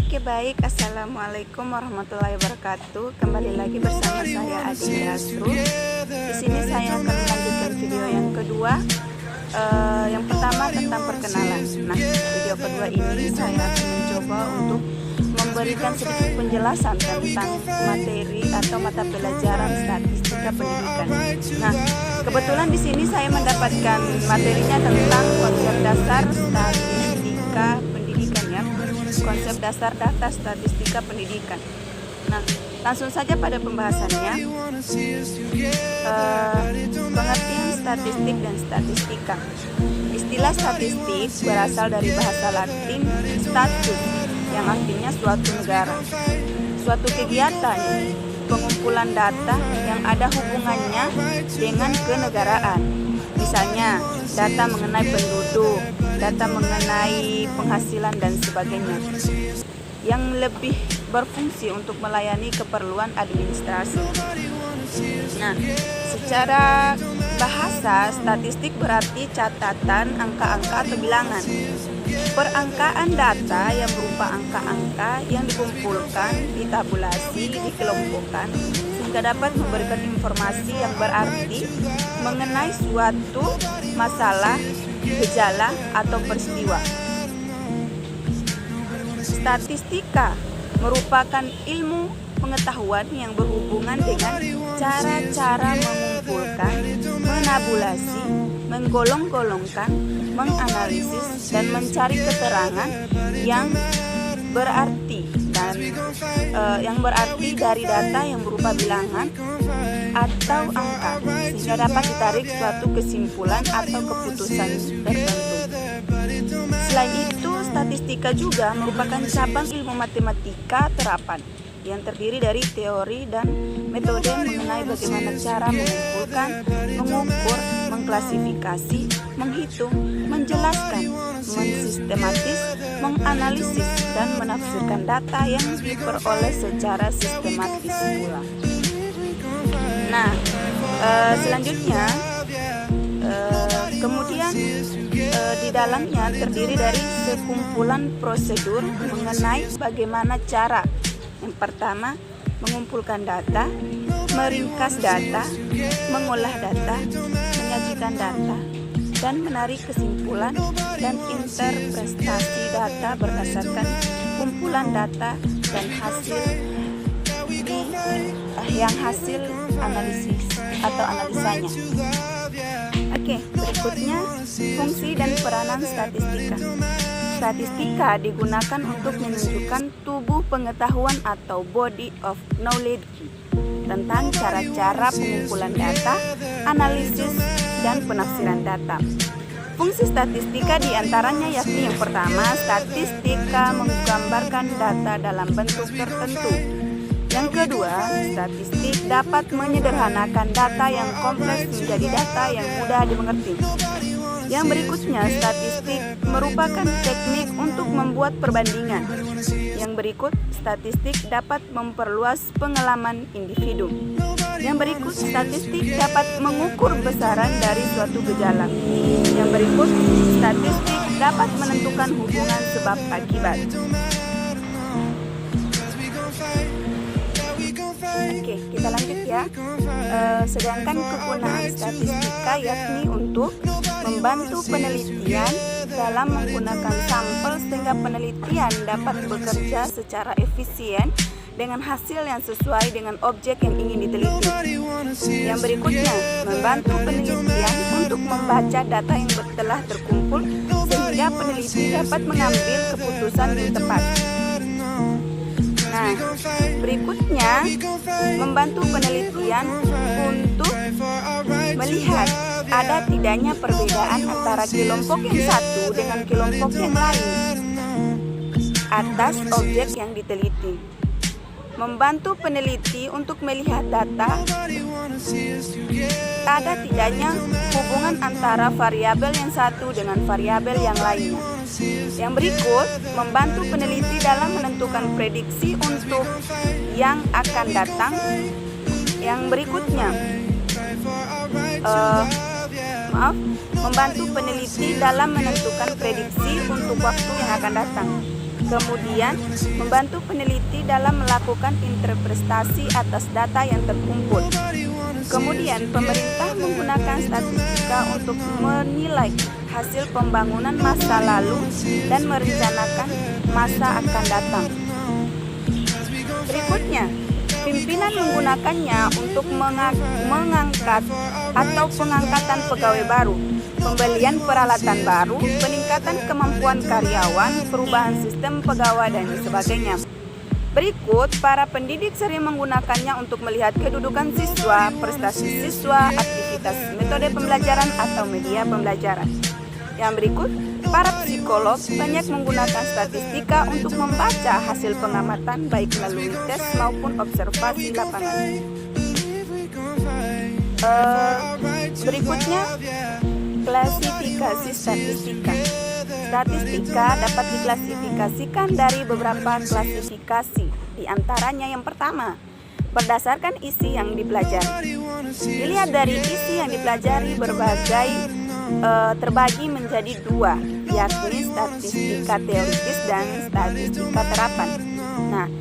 Oke baik, Assalamualaikum warahmatullahi wabarakatuh. Kembali lagi bersama saya Adi Asru. Di sini saya akan melanjutkan video yang kedua. Yang pertama tentang perkenalan. Nah, video kedua ini saya akan mencoba untuk memberikan sedikit penjelasan tentang materi atau mata pelajaran statistika pendidikan. Nah, kebetulan di sini saya mendapatkan materinya tentang konsep dasar statistika pendidikan ya. Konsep dasar data statistika pendidikan. Nah, langsung saja pada pembahasannya. Pengertian statistik dan statistika. Istilah statistik berasal dari bahasa Latin status, yang artinya suatu negara. Suatu kegiatan pengumpulan data yang ada hubungannya dengan kenegaraan. Misalnya, data mengenai penduduk, data mengenai penghasilan dan sebagainya, yang lebih berfungsi untuk melayani keperluan administrasi. Nah, secara bahasa, statistik berarti catatan angka-angka atau bilangan. Perangkaan data yang berupa angka-angka yang dikumpulkan, ditabulasi, dikelompokkan sehingga dapat memberikan informasi yang berarti mengenai suatu masalah, gejala, atau peristiwa. Statistika merupakan ilmu pengetahuan yang berhubungan dengan cara-cara mengumpulkan, menabulasi, menggolong-golongkan, menganalisis, dan mencari keterangan yang berarti dari data yang berupa bilangan atau angka sehingga dapat ditarik suatu kesimpulan atau keputusan tertentu. Selain itu, statistika juga merupakan cabang ilmu matematika terapan yang terdiri dari teori dan metode mengenai bagaimana cara mengumpulkan, mengukur, mengklasifikasi, menghitung, menjelaskan, mensistematis, menganalisis, dan menafsirkan data yang diperoleh secara sistematis pula. Nah, selanjutnya, kemudian di dalamnya terdiri dari sekumpulan prosedur mengenai bagaimana cara. Yang pertama, mengumpulkan data, meringkas data, mengolah data, menyajikan data, dan menarik kesimpulan dan interpretasi data berdasarkan kumpulan data dan hasil analisis atau analisanya. Oke, berikutnya fungsi dan peranan statistika. Statistika digunakan untuk menunjukkan tubuh pengetahuan atau body of knowledge tentang cara-cara pengumpulan data, analisis, dan penafsiran data. Fungsi statistika diantaranya yakni yang pertama, statistika menggambarkan data dalam bentuk tertentu. Yang kedua, statistik dapat menyederhanakan data yang kompleks menjadi data yang mudah dimengerti. Yang berikutnya, statistik merupakan teknik untuk membuat perbandingan. Yang berikut, statistik dapat memperluas pengalaman individu. Yang berikut, statistik dapat mengukur besaran dari suatu gejala. Yang berikut, statistik dapat menentukan hubungan sebab akibat. Oke, kita lanjut ya. Sedangkan kegunaan statistika yakni untuk membantu penelitian dalam menggunakan sampel sehingga penelitian dapat bekerja secara efisien dengan hasil yang sesuai dengan objek yang ingin diteliti. Yang berikutnya, membantu penelitian untuk membaca data yang telah terkumpul sehingga peneliti dapat mengambil keputusan yang tepat. Nah, berikutnya membantu penelitian untuk melihat ada tidaknya perbedaan antara kelompok yang satu dengan kelompok yang lain atas objek yang diteliti. Membantu peneliti untuk melihat data ada tidaknya hubungan antara variabel yang satu dengan variabel yang lainnya. Yang berikut membantu peneliti dalam menentukan prediksi untuk yang akan datang. Yang berikutnya membantu peneliti dalam menentukan prediksi untuk waktu yang akan datang. Kemudian, membantu peneliti dalam melakukan interpretasi atas data yang terkumpul. Kemudian, pemerintah menggunakan statistika untuk menilai hasil pembangunan masa lalu dan merencanakan masa akan datang. Berikutnya, pimpinan menggunakannya untuk mengangkat atau pengangkatan pegawai baru, pembelian peralatan baru, peningkatan kemampuan karyawan, perubahan sistem pegawai, dan sebagainya. Berikut, para pendidik sering menggunakannya untuk melihat kedudukan siswa, prestasi siswa, aktivitas metode pembelajaran atau media pembelajaran. Yang berikut, para psikolog banyak menggunakan statistika untuk membaca hasil pengamatan baik melalui tes maupun observasi lapangan. Berikutnya, klasifikasi statistika. Statistika dapat diklasifikasikan dari beberapa klasifikasi. Di antaranya yang pertama, berdasarkan isi yang dipelajari. Dilihat dari isi yang dipelajari terbagi menjadi dua, yakni statistika teoritis dan statistika terapan. Nah,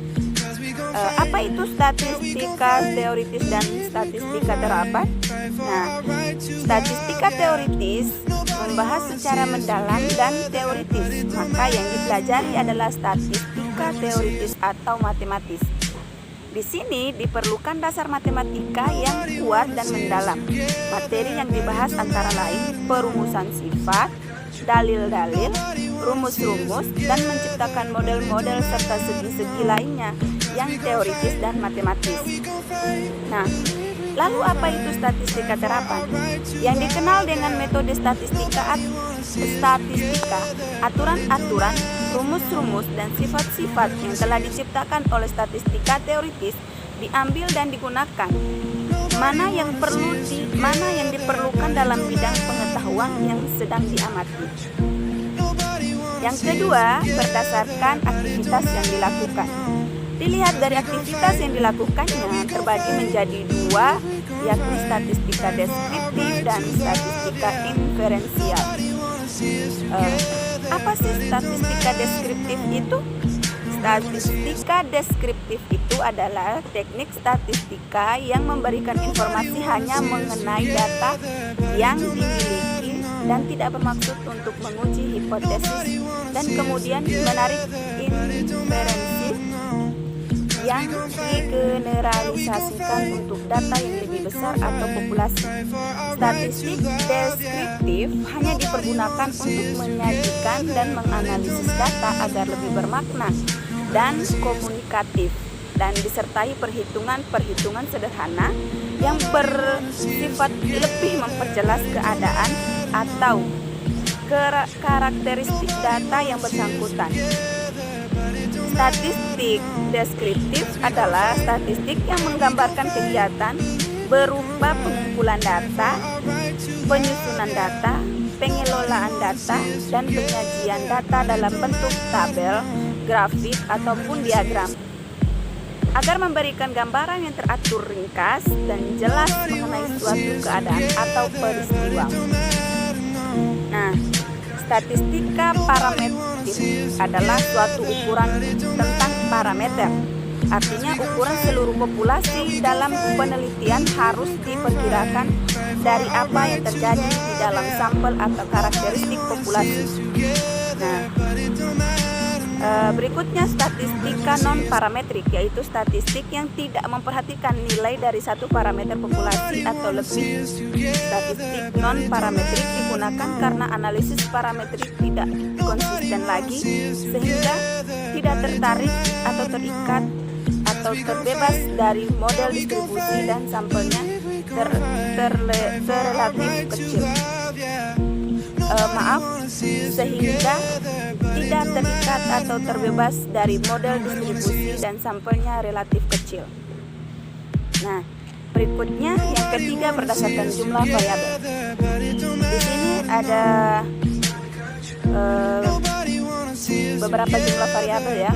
apa itu statistika teoritis dan statistika terapan? Nah, statistika teoritis membahas secara mendalam dan teoritis, maka yang dipelajari adalah statistika teoritis atau matematis. Di sini diperlukan dasar matematika yang kuat dan mendalam. Materi yang dibahas antara lain perumusan sifat, dalil-dalil, rumus-rumus, dan menciptakan model-model serta segi-segi lainnya yang teoritis dan matematis. Nah, lalu apa itu statistika terapan? Yang dikenal dengan metode statistika, aturan-aturan, rumus-rumus, dan sifat-sifat yang telah diciptakan oleh statistika teoritis diambil dan digunakan. Mana yang diperlukan dalam bidang pengetahuan yang sedang diamati. Yang kedua, berdasarkan aktivitas yang dilakukan. Dilihat dari aktivitas yang dilakukannya terbagi menjadi dua, yakni statistika deskriptif dan statistika inferensial. Apa sih statistika deskriptif itu? Statistika deskriptif itu adalah teknik statistika yang memberikan informasi hanya mengenai data yang dimiliki dan tidak bermaksud untuk menguji hipotesis dan kemudian menarik inferensi yang digeneralisasikan untuk data yang lebih besar atau populasi. Statistik deskriptif hanya dipergunakan untuk menyajikan dan menganalisis data agar lebih bermakna dan komunikatif, dan disertai perhitungan-perhitungan sederhana yang bersifat lebih memperjelas keadaan atau karakteristik data yang bersangkutan. Statistik deskriptif adalah statistik yang menggambarkan kegiatan berupa pengumpulan data, penyusunan data, pengelolaan data, dan penyajian data dalam bentuk tabel, grafik, ataupun diagram agar memberikan gambaran yang teratur, ringkas, dan jelas mengenai suatu keadaan atau peristiwa. Nah, statistika parametrik adalah suatu ukuran tentang parameter. Artinya ukuran seluruh populasi dalam penelitian harus diperkirakan dari apa yang terjadi di dalam sampel atau karakteristik populasi. Nah, berikutnya statistika non-parametrik, yaitu statistik yang tidak memperhatikan nilai dari satu parameter populasi atau lebih. Statistik non-parametrik digunakan karena analisis parametrik tidak konsisten lagi, sehingga tidak tertarik atau terikat atau terbebas dari model distribusi dan sampelnya terrelatif kecil. Sehingga tidak terikat atau terbebas dari model distribusi dan sampelnya relatif kecil. Nah, berikutnya yang ketiga berdasarkan jumlah variabel. Di sini ada beberapa jumlah variabel ya.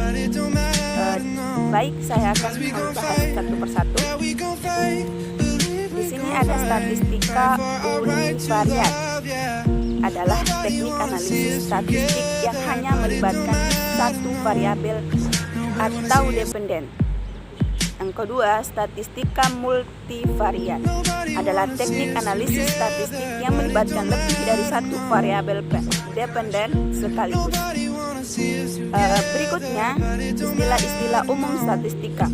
Baik, saya akan membahas satu persatu. Di sini ada statistika univariat. adalah teknik analisis statistik yang hanya melibatkan satu variabel atau dependen. Yang kedua, statistika multivariat adalah teknik analisis statistik yang melibatkan lebih dari satu variabel dependen sekaligus. Berikutnya, istilah-istilah umum statistika.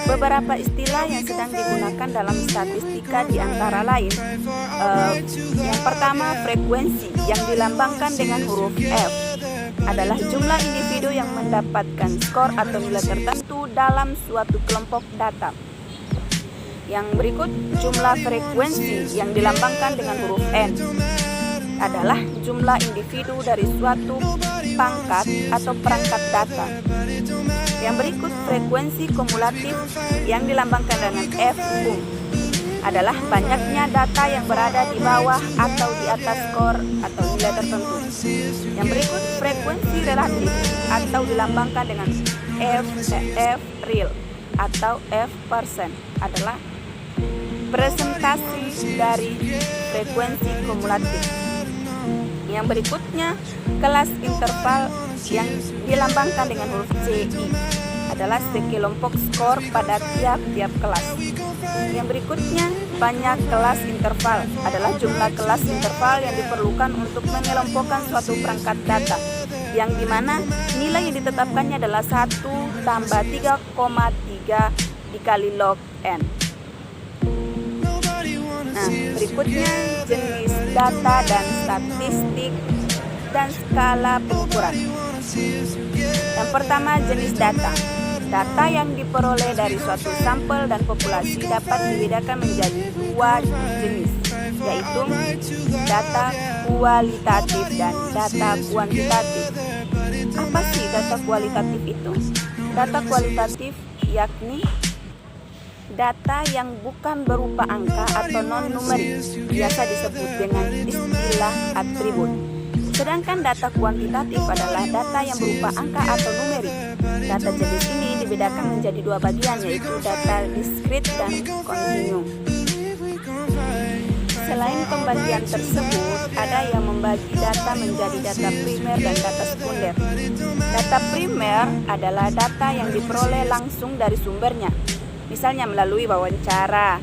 Beberapa istilah yang sedang digunakan dalam statistika diantara lain, yang pertama, frekuensi yang dilambangkan dengan huruf F adalah jumlah individu yang mendapatkan skor atau nilai tertentu dalam suatu kelompok data. Yang berikut, jumlah frekuensi yang dilambangkan dengan huruf N adalah jumlah individu dari suatu pangkat atau perangkat data. Yang berikut, frekuensi kumulatif yang dilambangkan dengan F adalah banyaknya data yang berada di bawah atau di atas skor atau nilai tertentu. Yang berikut, frekuensi relatif atau dilambangkan dengan F real atau F persen adalah presentasi dari frekuensi kumulatif. Yang berikutnya, kelas interval yang dilambangkan dengan huruf CI adalah sekelompok skor pada tiap-tiap kelas. Yang berikutnya, banyak kelas interval adalah jumlah kelas interval yang diperlukan untuk mengelompokkan suatu perangkat data, yang dimana nilai yang ditetapkannya adalah 1 tambah 3,3 dikali log N. Nah, berikutnya jenis data dan statistik dan skala pengukuran. Yang pertama, jenis data. Data yang diperoleh dari suatu sampel dan populasi dapat dibedakan menjadi dua jenis, yaitu data kualitatif dan data kuantitatif. Apa sih data kualitatif itu? Data kualitatif yakni data yang bukan berupa angka atau non-numerik, biasa disebut dengan istilah atribut. Sedangkan data kuantitatif adalah data yang berupa angka atau numerik. Data jenis ini dibedakan menjadi dua bagian, yaitu data diskrit dan kontinu. Selain pembagian tersebut, ada yang membagi data menjadi data primer dan data sekunder. Data primer adalah data yang diperoleh langsung dari sumbernya, misalnya melalui wawancara,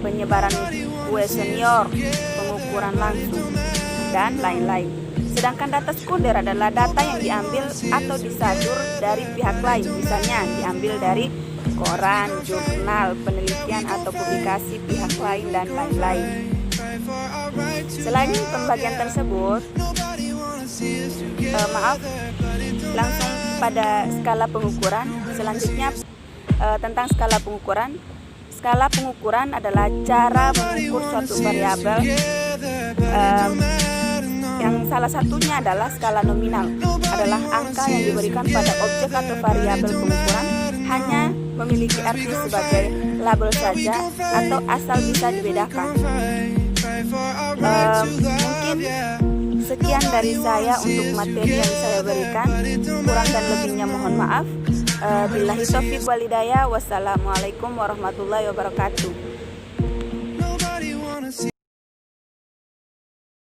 penyebaran kuesioner, pengukuran langsung, dan lain-lain. Sedangkan data sekunder adalah data yang diambil atau disadur dari pihak lain, misalnya diambil dari koran, jurnal, penelitian atau publikasi pihak lain, dan lain-lain. Selain pembagian tersebut, langsung pada skala pengukuran. Selanjutnya tentang skala pengukuran. Skala pengukuran adalah cara mengukur suatu variabel, yang salah satunya adalah skala nominal, adalah angka yang diberikan pada objek atau variabel pengukuran hanya memiliki arti sebagai label saja atau asal bisa dibedakan. Mungkin sekian dari saya untuk materi yang saya berikan. Kurang dan lebihnya mohon maaf. Billahi taufiq wal hidayah. Wassalamualaikum warahmatullahi wabarakatuh.